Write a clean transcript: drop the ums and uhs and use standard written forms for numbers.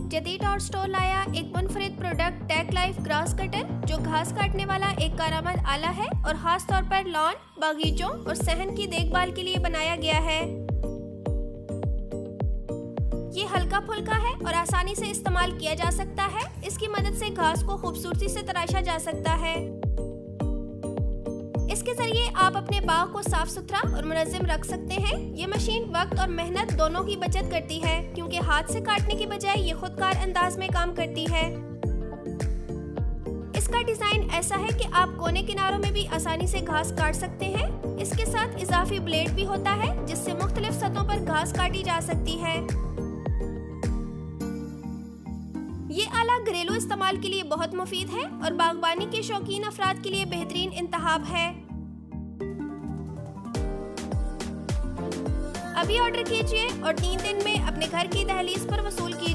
जदीद और स्टोर लाया एक मुनफरिद product tech life grass cutter, जो घास काटने वाला एक कारआमद आला है और खास तौर पर लॉन, बागीचों और सहन की देखभाल के लिए बनाया गया है। ये हल्का फुल्का है और आसानी से इस्तेमाल किया जा सकता है। इसकी मदद से घास को खूबसूरती से तराशा जा सकता है। इसके जरिए आप अपने बाग को साफ सुथरा और मुनज़्ज़म रख सकते हैं। ये मशीन वक्त और मेहनत दोनों की बचत करती है, क्योंकि हाथ से काटने की बजाय ये खुदकार अंदाज में काम करती है। इसका डिजाइन ऐसा है कि आप कोने किनारों में भी आसानी से घास काट सकते हैं। इसके साथ इजाफी ब्लेड भी होता है, जिससे मुख्तलिफ सतहों पर घास काटी जा सकती है। ये आला घरेलू इस्तेमाल के लिए बहुत मुफीद है और बागबानी के शौकीन अफराद के लिए बेहतरीन इंतखाब है। अभी ऑर्डर कीजिए और 3 दिन में अपने घर की दहलीज पर वसूल कीजिए।